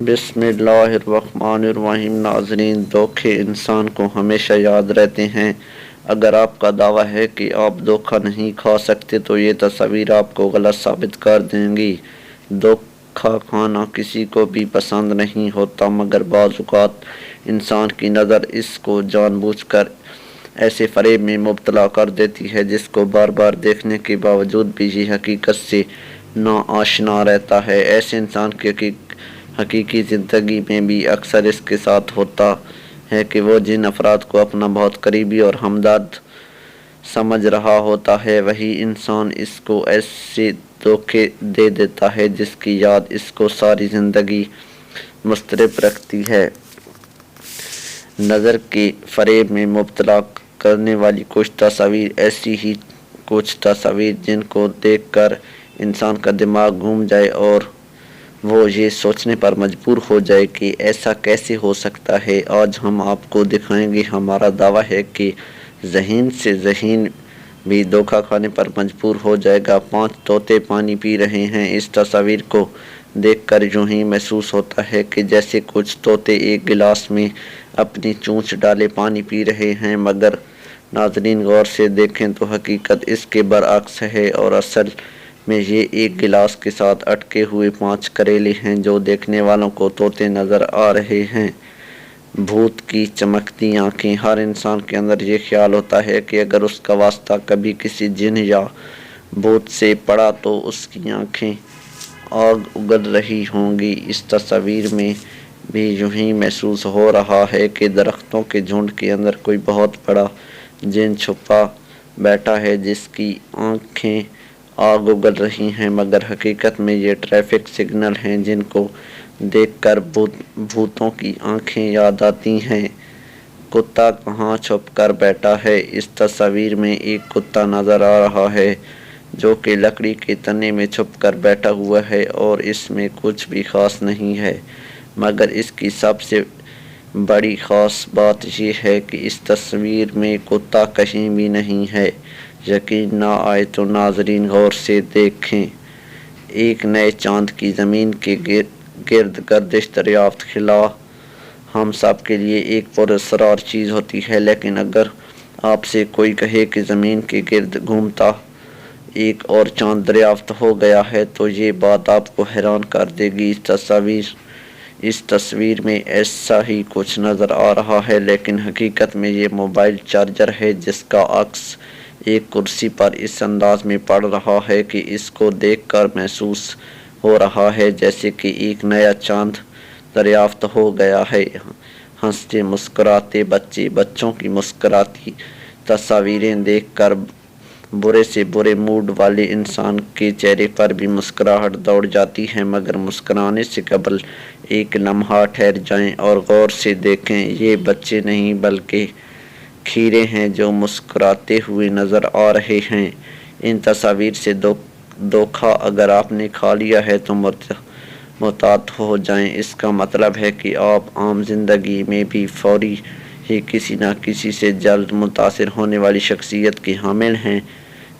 बिस्मिल्लाहिर्रहमानिर्रहीम। नाज़रीन, धोखे इंसान को हमेशा याद रहते हैं। अगर आपका दावा है कि आप धोखा नहीं खा सकते तो ये तस्वीर आपको गलत साबित कर देंगी। धोखा खाना किसी को भी पसंद नहीं होता, मगर बाज़ औक़ात इंसान की नज़र इसको जानबूझकर ऐसे फ़रेब में मुब्तला कर देती है जिसको बार बार देखने के बावजूद भी ये हकीकत से नाआशना रहता है। ऐसे इंसान की हकीकी ज़िंदगी में भी अक्सर इसके साथ होता है कि वो जिन अफराद को अपना बहुत करीबी और हमदर्द समझ रहा होता है, वही इंसान इसको ऐसे धोखे दे देता है जिसकी याद इसको सारी ज़िंदगी मुस्तरब रखती है। नज़र के फ़रेब में मुब्तला करने वाली कुछ तस्वीर, ऐसी ही कुछ तस्वीर जिनको देखकर इंसान का दिमाग घूम जाए और वो ये सोचने पर मजबूर हो जाए कि ऐसा कैसे हो सकता है। आज हम आपको दिखाएंगे। हमारा दावा है कि ज़हीन से ज़हीन भी धोखा खाने पर मजबूर हो जाएगा। 5 तोते पानी पी रहे हैं। इस तस्वीर को देखकर यूं ही महसूस होता है कि जैसे कुछ तोते एक गिलास में अपनी चोंच डाले पानी पी रहे हैं, मगर नाज़रीन गौर से देखें तो हकीकत इसके बरअक्स है और असल में ये एक गिलास के साथ अटके हुए 5 करेले हैं जो देखने वालों को तोते नज़र आ रहे हैं। भूत की चमकती आँखें। हर इंसान के अंदर ये ख्याल होता है कि अगर उसका वास्ता कभी किसी जिन या भूत से पड़ा तो उसकी आँखें आग उगल रही होंगी। इस तस्वीर में भी यूं ही महसूस हो रहा है कि दरख्तों के झुंड के अंदर कोई बहुत बड़ा जिन छुपा बैठा है जिसकी आँखें आग उगल रही हैं, मगर हकीकत में ये ट्रैफिक सिग्नल हैं जिनको देखकर भूतों की आंखें याद आती हैं। कुत्ता कहाँ छुप कर बैठा है। इस तस्वीर में एक कुत्ता नज़र आ रहा है जो कि लकड़ी के तने में छुप कर बैठा हुआ है और इसमें कुछ भी ख़ास नहीं है, मगर इसकी सबसे बड़ी ख़ास बात यह है कि इस तस्वीर में कुत्ता कहीं भी नहीं है। यकीन ना आए तो नाज़रीन गौर से देखें। एक नए चांद की ज़मीन के गिर्द गर्दिश दरियाफ्त खिला हम सब के लिए एक पुरअसरार चीज़ होती है, लेकिन अगर आपसे कोई कहे कि ज़मीन के गिर्द घूमता एक और चांद दरियाफ्त हो गया है तो ये बात आपको हैरान कर देगी। इस तस्वीर में ऐसा ही कुछ नज़र आ रहा है, लेकिन हकीकत में ये मोबाइल चार्जर है जिसका अक्स एक कुर्सी पर इस अंदाज में पड़ रहा है कि इसको देखकर महसूस हो रहा है जैसे कि एक नया चांद दरियाफ्त हो गया है। हंसते मुस्कुराते बच्चे, बच्चों की मुस्कुराती तस्वीरें देखकर बुरे से बुरे मूड वाले इंसान के चेहरे पर भी मुस्कुराहट दौड़ जाती है, मगर मुस्कुराने से कबल एक लम्हा ठहर जाएं और गौर से देखें। ये बच्चे नहीं बल्कि खीरे हैं जो मुस्कुराते हुए नज़र आ रहे हैं। इन तस्वीर से धोखा अगर आपने खा लिया है तो मुहतात हो जाएं। इसका मतलब है कि आप आम जिंदगी में भी फौरी ही किसी न किसी से जल्द मुतासिर होने वाली शख्सियत की हामिल हैं।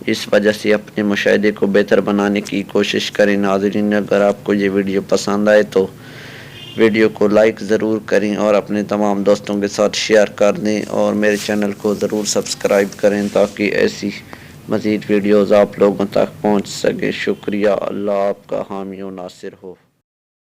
इस वजह से अपने मुशाहिदे को बेहतर बनाने की कोशिश करें। नाज़रीन, अगर आपको ये वीडियो पसंद आए तो वीडियो को लाइक ज़रूर करें और अपने तमाम दोस्तों के साथ शेयर कर दें और मेरे चैनल को ज़रूर सब्सक्राइब करें ताकि ऐसी मज़ीद वीडियोज़ आप लोगों तक पहुंच सके। शुक्रिया। अल्लाह आपका हामी व नासिर हो।